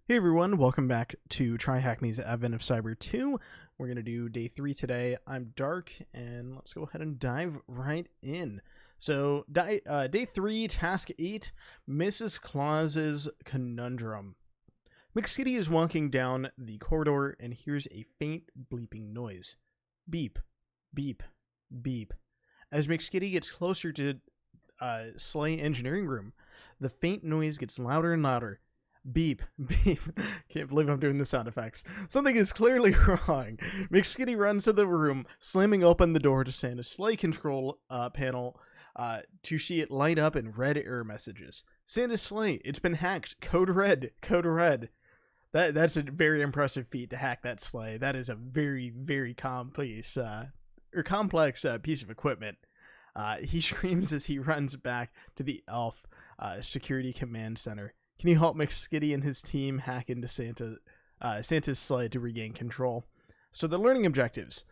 Hey everyone, welcome back to TryHackMe's Advent of Cyber 2. We're going to do day 3 today. I'm Dark, and let's go ahead and dive right in. So, day 3, task 8, Mrs. Claus's Conundrum. McSkitty is walking down the corridor and hears a faint bleeping noise. Beep, beep, beep. As McSkitty gets closer to Slay Engineering Room, the faint noise gets louder and louder. Beep, beep. Can't believe I'm doing the sound effects. Something is clearly wrong. McSkitty runs to the room, slamming open the door to Santa's sleigh control panel to see it light up in red error messages. Santa's sleigh, it's been hacked. Code red, code red. That's a very impressive feat to hack that sleigh. That is a very, very complex piece of equipment. He screams as he runs back to the Elf security command center. Can you help McSkitty and his team hack into Santa's sleigh to regain control? So the learning objectives.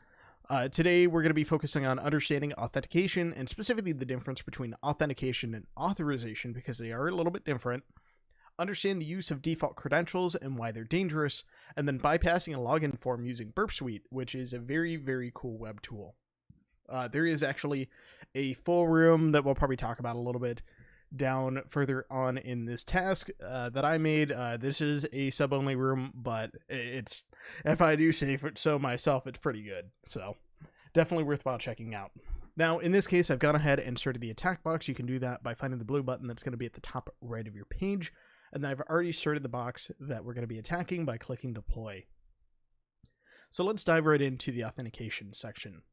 Today we're going to be focusing on understanding authentication, and specifically the difference between authentication and authorization, because they are a little bit different. Understand the use of default credentials and why they're dangerous, and then bypassing a login form using Burp Suite, which is a very, very cool web tool. There is actually a full room that we'll probably talk about a little bit down further on in this task that I made. This is a sub-only room, but it's, if I do say so myself, it's pretty good. So definitely worthwhile checking out. Now, in this case, I've gone ahead and started the attack box. You can do that by finding the blue button that's going to be at the top right of your page. And then I've already started the box that we're going to be attacking by clicking deploy. So let's dive right into the authentication section.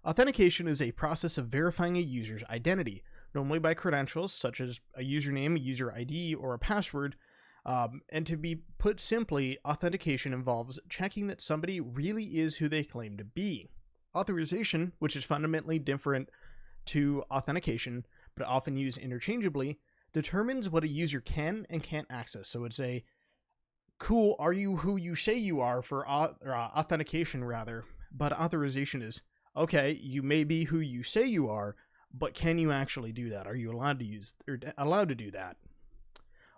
Authentication is a process of verifying a user's identity, normally by credentials such as a username, a user ID, or a password. And to be put simply, authentication involves checking that somebody really is who they claim to be. Authorization, which is fundamentally different to authentication, but often used interchangeably, determines what a user can and can't access. So it's a, cool, are you who you say you are for authentication rather, but authorization is, okay, you may be who you say you are, but can you actually do that? Are you allowed to do that?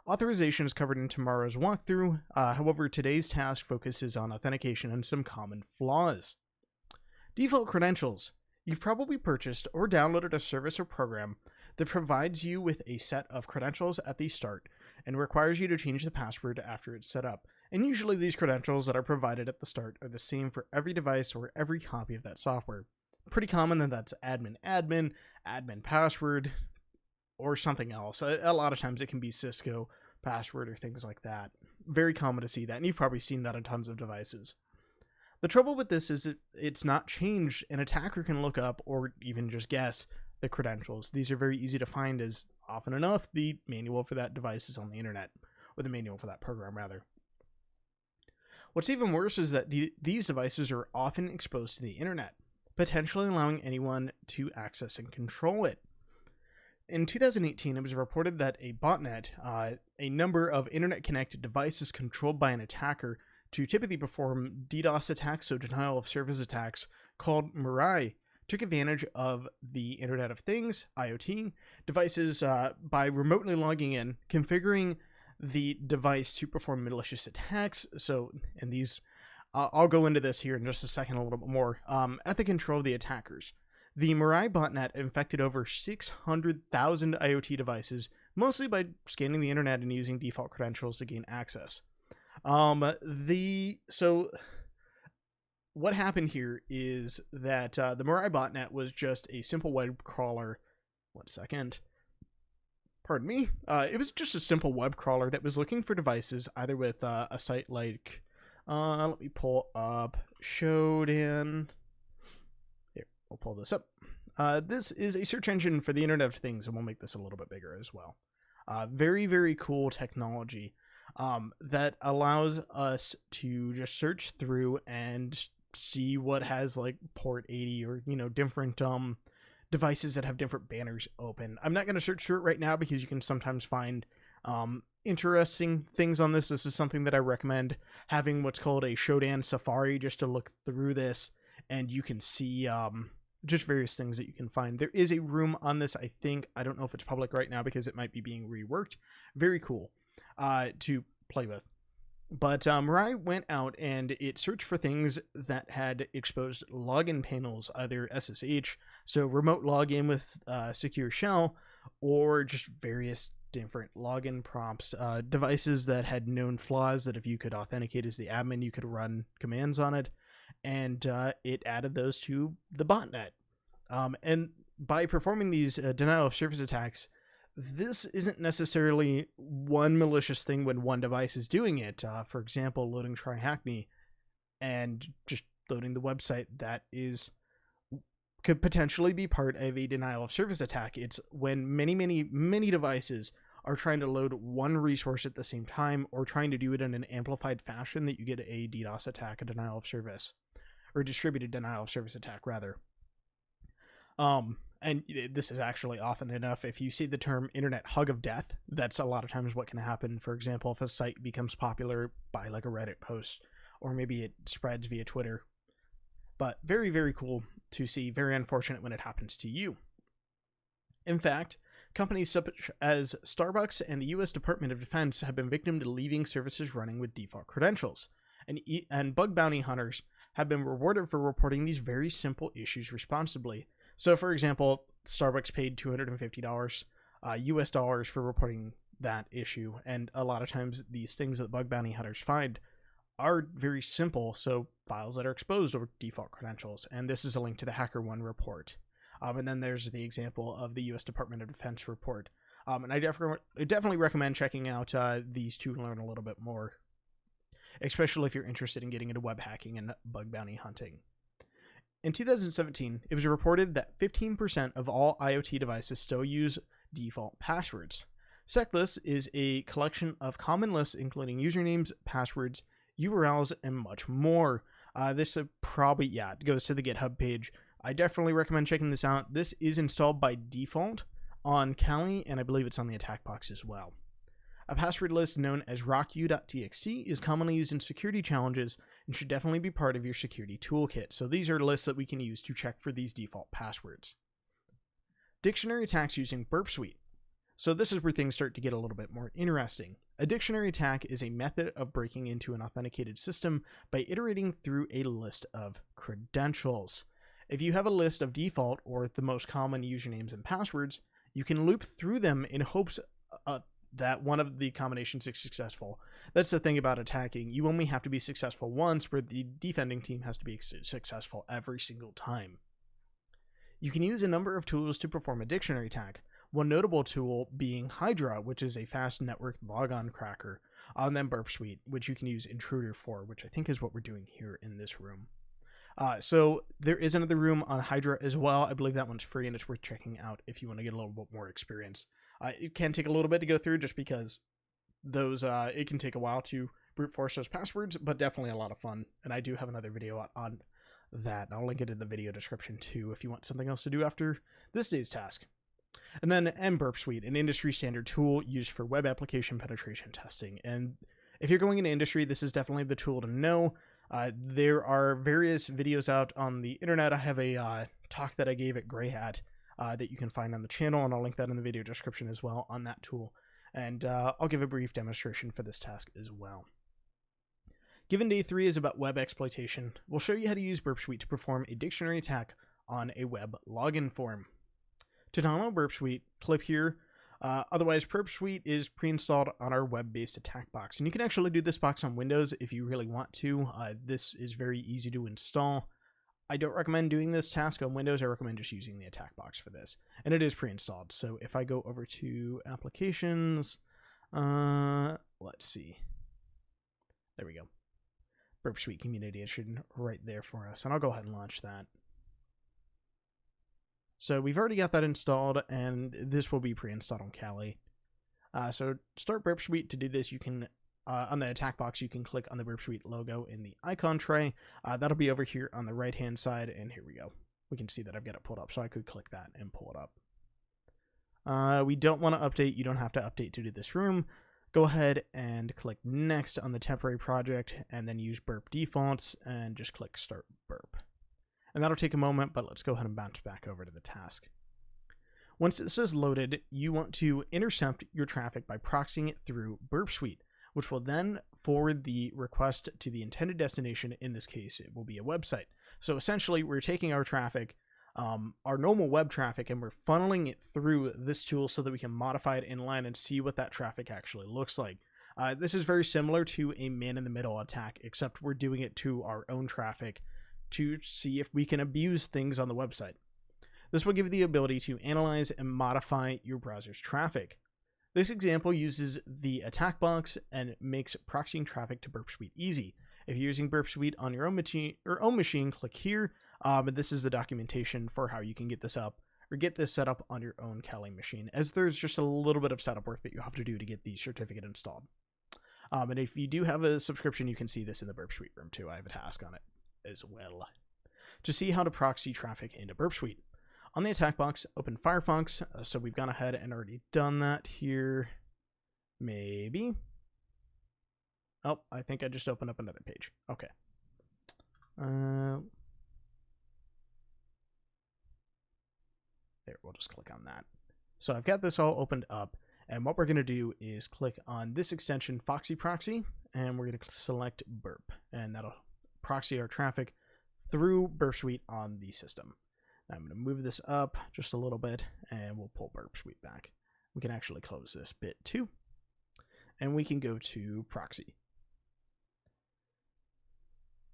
Authorization is covered in tomorrow's walkthrough. However, today's task focuses on authentication and some common flaws. Default credentials. You've probably purchased or downloaded a service or program that provides you with a set of credentials at the start and requires you to change the password after it's set up. And usually these credentials that are provided at the start are the same for every device or every copy of that software. Pretty common that that's admin password, or something else. A lot of times it can be Cisco password or things like that. Very common to see that, and you've probably seen that on tons of devices. The trouble with this is it's not changed. An attacker can look up or even just guess the credentials. These are very easy to find, as often enough the manual for that device is on the internet, or the manual for that program rather. What's even worse is that these devices are often exposed to the internet, potentially allowing anyone to access and control it. In 2018, it was reported that a botnet, a number of internet-connected devices controlled by an attacker to typically perform DDoS attacks, so denial of service attacks, called Mirai, took advantage of the Internet of Things, IoT, devices by remotely logging in, configuring the device to perform malicious attacks. So, and these... I'll go into this here in just a second a little bit more. At the control of the attackers. The Mirai botnet infected over 600,000 IoT devices, mostly by scanning the internet and using default credentials to gain access. So what happened here is that the Mirai botnet was just a simple web crawler. One second. Pardon me. It was just a simple web crawler that was looking for devices either with a site like... let me pull up Shodan. Here, we'll pull this up. This is a search engine for the Internet of Things, and we'll make this a little bit bigger as well. Very, very cool technology that allows us to just search through and see what has like port 80 or, different devices that have different banners open. I'm not going to search through it right now because you can sometimes find interesting things on this. This is something that I recommend having what's called a Shodan Safari just to look through this, and you can see just various things that you can find. There is a room on this, I think. I don't know if it's public right now because it might be being reworked. Very cool to play with. But Mirai went out and it searched for things that had exposed login panels, either SSH, so remote login with secure shell, or just various different login prompts, devices that had known flaws that if you could authenticate as the admin, you could run commands on it, and it added those to the botnet. And by performing these denial of service attacks, this isn't necessarily one malicious thing when one device is doing it. For example, loading TryHackMe and just loading the website that could potentially be part of a denial of service attack. It's when many devices are trying to load one resource at the same time, or trying to do it in an amplified fashion, that you get a DDoS attack, a denial of service, or a distributed denial of service attack rather. And this is actually often enough. If you see the term internet hug of death, that's a lot of times what can happen. For example, if a site becomes popular by like a Reddit post, or maybe it spreads via Twitter. But very, very cool to see. Very unfortunate when it happens to you. In fact, companies such as Starbucks and the U.S. Department of Defense have been victim to leaving services running with default credentials. And bug bounty hunters have been rewarded for reporting these very simple issues responsibly. So, for example, Starbucks paid $250 US dollars for reporting that issue, and a lot of times these things that bug bounty hunters find are very simple, so files that are exposed over default credentials, and this is a link to the HackerOne report. And then there's the example of the US Department of Defense report. And I definitely recommend checking out these two to learn a little bit more, especially if you're interested in getting into web hacking and bug bounty hunting. In 2017, it was reported that 15% of all IoT devices still use default passwords. SecList is a collection of common lists including usernames, passwords, URLs, and much more. This probably, it goes to the GitHub page. I definitely recommend checking this out. This is installed by default on Kali, and I believe it's on the attack box as well. A password list known as rocku.txt is commonly used in security challenges and should definitely be part of your security toolkit. So these are lists that we can use to check for these default passwords. Dictionary attacks using Burp Suite. So this is where things start to get a little bit more interesting. A dictionary attack is a method of breaking into an authenticated system by iterating through a list of credentials. If you have a list of default or the most common usernames and passwords, you can loop through them in hopes that one of the combinations is successful. That's the thing about attacking. You only have to be successful once, where the defending team has to be successful every single time. You can use a number of tools to perform a dictionary attack, one notable tool being Hydra, which is a fast network logon cracker, and then Burp Suite, which you can use Intruder for, which I think is what we're doing here in this room. So there is another room on Hydra as well. I believe that one's free, and it's worth checking out if you want to get a little bit more experience. It can take a little bit to go through just because it can take a while to brute force those passwords, but definitely a lot of fun. And I do have another video out on that. I'll link it in the video description too if you want something else to do after this day's task. And then Burp Suite, an industry standard tool used for web application penetration testing. And if you're going into industry, this is definitely the tool to know. There are various videos out on the internet. I have a talk that I gave at Grey Hat that you can find on the channel, and I'll link that in the video description as well on that tool. And I'll give a brief demonstration for this task as well. Given day 3 is about web exploitation, we'll show you how to use Burp Suite to perform a dictionary attack on a web login form. To download Burp Suite, click here. Otherwise, Burp Suite is pre-installed on our web-based attack box. And you can actually do this box on Windows if you really want to. This is very easy to install. I don't recommend doing this task on Windows. I recommend just using the attack box for this. And it is pre-installed. So if I go over to applications, let's see. There we go. Burp Suite Community Edition right there for us. And I'll go ahead and launch that. So we've already got that installed, and this will be pre-installed on Kali. So start Burp Suite. To do this, you can, on the attack box, you can click on the Burp Suite logo in the icon tray. That'll be over here on the right-hand side, and here we go. We can see that I've got it pulled up, so I could click that and pull it up. We don't want to update. You don't have to update to do this room. Go ahead and click Next on the temporary project, and then use Burp Defaults, and just click Start Burp. And that'll take a moment, but let's go ahead and bounce back over to the task. Once this is loaded, you want to intercept your traffic by proxying it through Burp Suite, which will then forward the request to the intended destination. In this case, it will be a website. So essentially, we're taking our traffic, our normal web traffic, and we're funneling it through this tool so that we can modify it inline and see what that traffic actually looks like. This is very similar to a man-in-the-middle attack, except we're doing it to our own traffic to see if we can abuse things on the website. This will give you the ability to analyze and modify your browser's traffic. This example uses the attack box and makes proxying traffic to Burp Suite easy. If you're using Burp Suite on your own machine, click here. And this is the documentation for how you can get this up or get this set up on your own Kali machine, as there's just a little bit of setup work that you have to do to get the certificate installed. And if you do have a subscription, you can see this in the Burp Suite room too. I have a task on it as well to see how to proxy traffic into Burp Suite. On the attack box, open Firefox. So we've gone ahead and already done that here. Maybe. Oh, I think I just opened up another page. Okay. There, we'll just click on that. So I've got this all opened up, and what we're going to do is click on this extension, Foxy Proxy, and we're going to select Burp, and that'll proxy our traffic through Burp Suite on the system. Now I'm going to move this up just a little bit, and we'll pull Burp Suite back. We can actually close this bit too, and we can go to Proxy.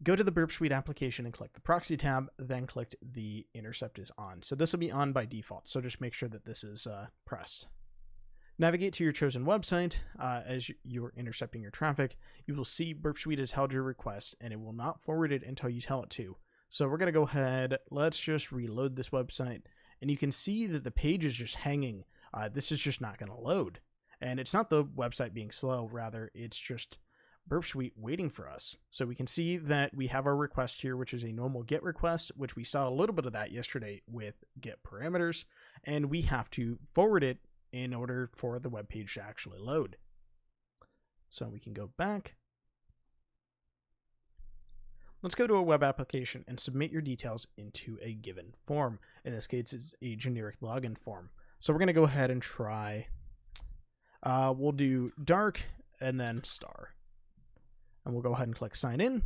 Go to the Burp Suite application and click the Proxy tab, then click the Intercept is on. So this will be on by default, so just make sure that this is pressed. Navigate to your chosen website. As you're intercepting your traffic, you will see Burp Suite has held your request, and it will not forward it until you tell it to. So we're going to go ahead, let's just reload this website, and you can see that the page is just hanging. This is just not going to load. And it's not the website being slow, rather it's just Burp Suite waiting for us. So we can see that we have our request here, which is a normal GET request, which we saw a little bit of that yesterday with GET parameters, and we have to forward it in order for the web page to actually load. So we can go back. Let's go to a web application and submit your details into a given form. In this case, it's a generic login form. So we're going to go ahead and try, we'll do dark and then star. And we'll go ahead and click sign in.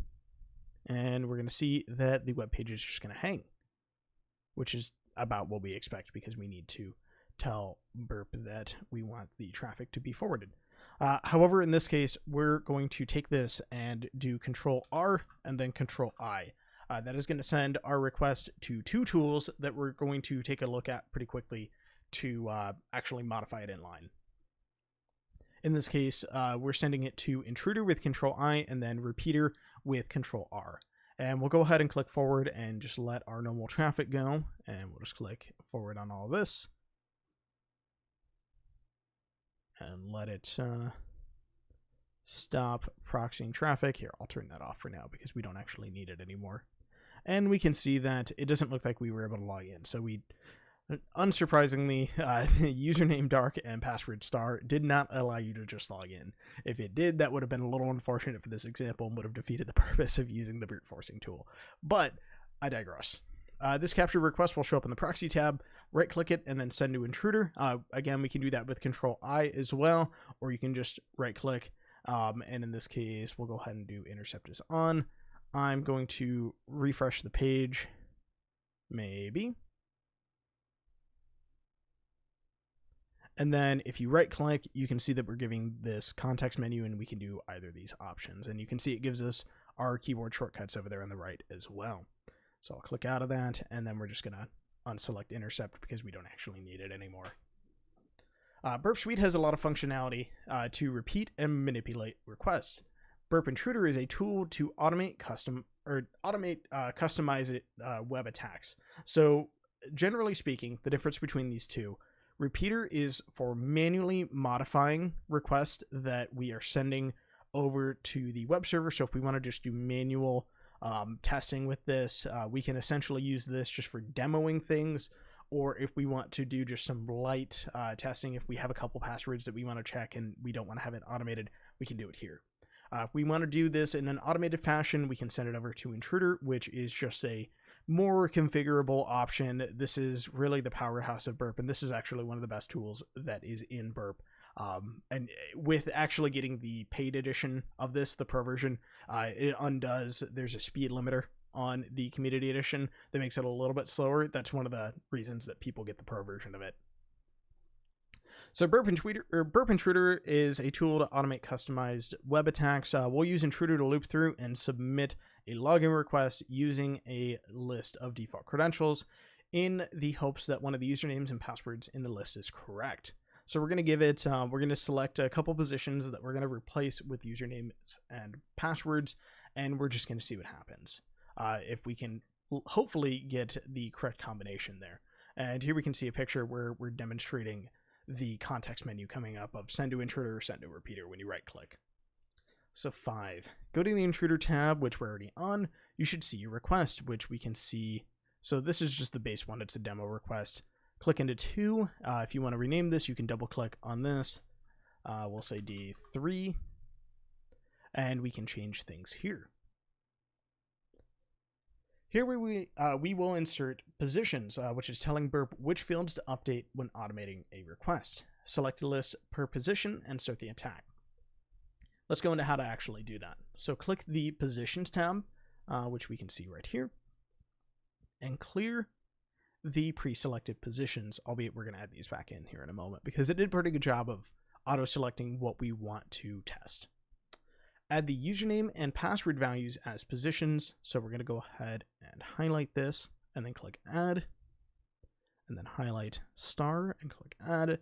And we're going to see that the web page is just going to hang, which is about what we expect because we need to tell Burp that we want the traffic to be forwarded. However, in this case, we're going to take this and do Control-R and then Control-I. That is going to send our request to two tools that we're going to take a look at pretty quickly to actually modify it inline. In this case, we're sending it to Intruder with Control-I and then Repeater with Control-R. And we'll go ahead and click forward and just let our normal traffic go. And we'll just click forward on all this. And let it stop proxying traffic. Here, I'll turn that off for now because we don't actually need it anymore. And we can see that it doesn't look like we were able to log in. So we, unsurprisingly, username dark and password star did not allow you to just log in. If it did, that would have been a little unfortunate for this example and would have defeated the purpose of using the brute forcing tool. But I digress. This capture request will show up in the proxy tab. Right click it and then send to Intruder. Again, we can do that with Control-I as well, or you can just right click. And in this case, we'll go ahead and do Intercept is on. I'm going to refresh the page. Maybe. And then if you right click, you can see that we're giving this context menu and we can do either of these options. And you can see it gives us our keyboard shortcuts over there on the right as well. So I'll click out of that, and then we're just going to unselect Intercept because we don't actually need it anymore. Burp Suite has a lot of functionality to repeat and manipulate requests. Burp Intruder is a tool to automate customized web attacks. So generally speaking, the difference between these two, Repeater is for manually modifying requests that we are sending over to the web server. So if we want to just do manual testing with this, we can essentially use this just for demoing things, or if we want to do just some light testing, if we have a couple passwords that we want to check and we don't want to have it automated, we can do it here. If we want to do this in an automated fashion, we can send it over to Intruder, which is just a more configurable option. This is really the powerhouse of Burp, and this is actually one of the best tools that is in Burp. And with actually getting the paid edition of this, the pro version, it undoes, there's a speed limiter on the community edition that makes it a little bit slower. That's one of the reasons that people get the pro version of it. So Burp Intruder is a tool to automate customized web attacks. We'll use Intruder to loop through and submit a login request using a list of default credentials in the hopes that one of the usernames and passwords in the list is correct. So we're going to give it, we're going to select a couple positions that we're going to replace with usernames and passwords, and we're just going to see what happens. If we can hopefully get the correct combination there. And here we can see a picture where we're demonstrating the context menu coming up of send to intruder or send to repeater when you right click. So 5, go to the intruder tab, which we're already on. You should see your request, which we can see. So this is just the base one. It's a demo request. Click into 2. If you want to rename this, you can double click on this. We'll say D3, and we can change things here. Here we will insert positions, which is telling Burp which fields to update when automating a request. Select a list per position and start the attack. Let's go into how to actually do that. So click the Positions tab, which we can see right here, and clear the pre-selected positions, albeit we're going to add these back in here in a moment because it did a pretty good job of auto-selecting what we want to test. Add the username and password values as positions. So we're going to go ahead and highlight this and then click Add, and then highlight star and click Add,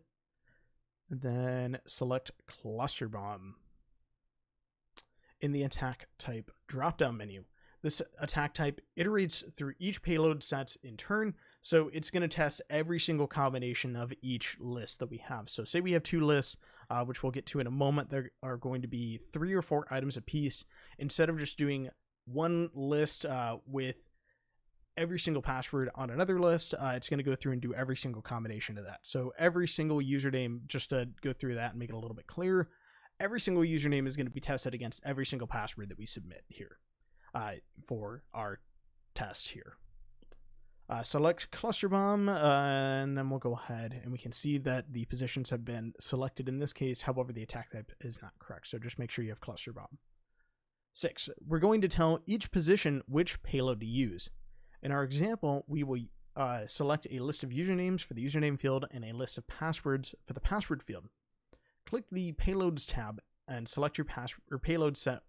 and then select Cluster Bomb. In the attack type drop-down menu, this attack type iterates through each payload set in turn, so it's going to test every single combination of each list that we have. So say we have 2 lists, which we'll get to in a moment. There are going to be 3 or 4 items apiece. Instead of just doing one list with every single password on another list, it's going to go through and do every single combination of that. So every single username, just to go through that and make it a little bit clearer, every single username is going to be tested against every single password that we submit here for our test here. Select Cluster Bomb, and then we'll go ahead and we can see that the positions have been selected in this case. However, the attack type is not correct, so just make sure you have Cluster Bomb. 6, we're going to tell each position which payload to use. In our example, we will select a list of usernames for the username field and a list of passwords for the password field. Click the Payloads tab and select your payload set.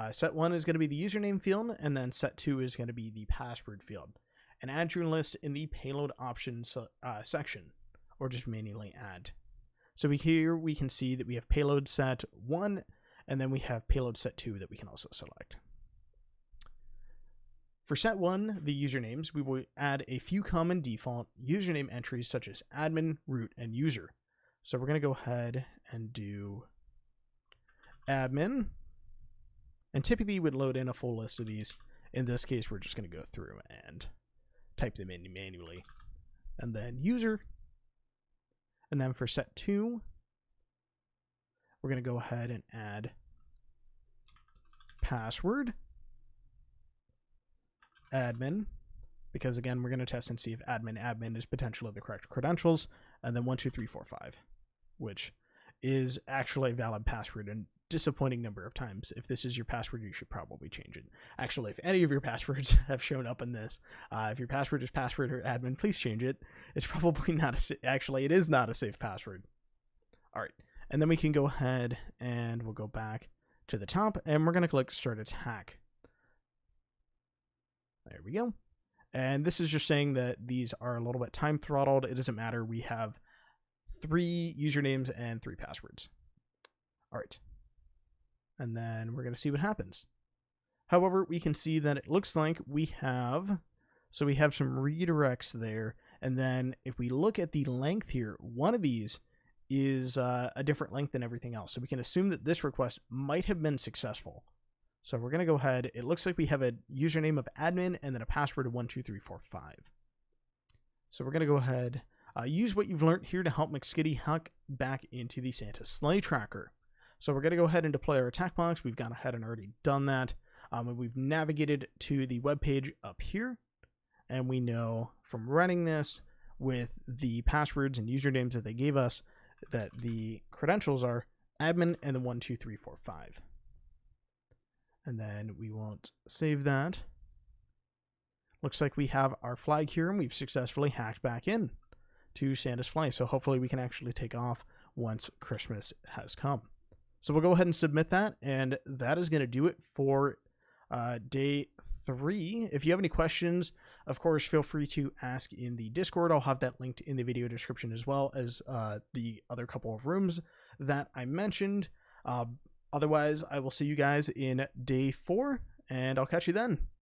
Set 1 is going to be the username field, and then set 2 is going to be the password field. And add your list in the payload options section, or just manually add. So here we can see that we have payload set 1, and then we have payload set 2 that we can also select. For set 1, the usernames, we will add a few common default username entries such as admin, root, and user. So we're going to go ahead and do admin, and typically you would load in a full list of these. In this case, we're just going to go through and type them in manually, and then user. And then for set 2, we're going to go ahead and add password, admin, because again, we're going to test and see if admin is potentially the correct credentials, and then 1, 2, 3, 4, 5, which is actually a valid password and disappointing number of times. If this is your password, you should probably change it. Actually, if any of your passwords have shown up in this, if your password is password or admin, please change it. It's probably not actually, it is not a safe password. All right. And then we can go ahead and we'll go back to the top and we're going to click Start Attack. There we go. And this is just saying that these are a little bit time throttled. It doesn't matter. We have 3 usernames and 3 passwords. All right. And then we're going to see what happens. However, we can see that it looks like we have some redirects there. And then if we look at the length here, one of these is a different length than everything else. So we can assume that this request might have been successful. So we're going to go ahead. It looks like we have a username of admin and then a password of 1, 2, 3, 4, 5. So we're going to go ahead, use what you've learned here to help McSkitty hack back into the Santa Sleigh tracker. So we're going to go ahead and deploy our attack box. We've gone ahead and already done that. And we've navigated to the web page up here. And we know from running this with the passwords and usernames that they gave us that the credentials are admin and then 1, 2, 3, 4, 5. And then we won't save that. Looks like we have our flag here, and we've successfully hacked back in to Santa's flight. So hopefully we can actually take off once Christmas has come. So we'll go ahead and submit that, and that is going to do it for day 3. If you have any questions, of course, feel free to ask in the Discord. I'll have that linked in the video description, as well as the other couple of rooms that I mentioned. Otherwise, I will see you guys in day 4, and I'll catch you then.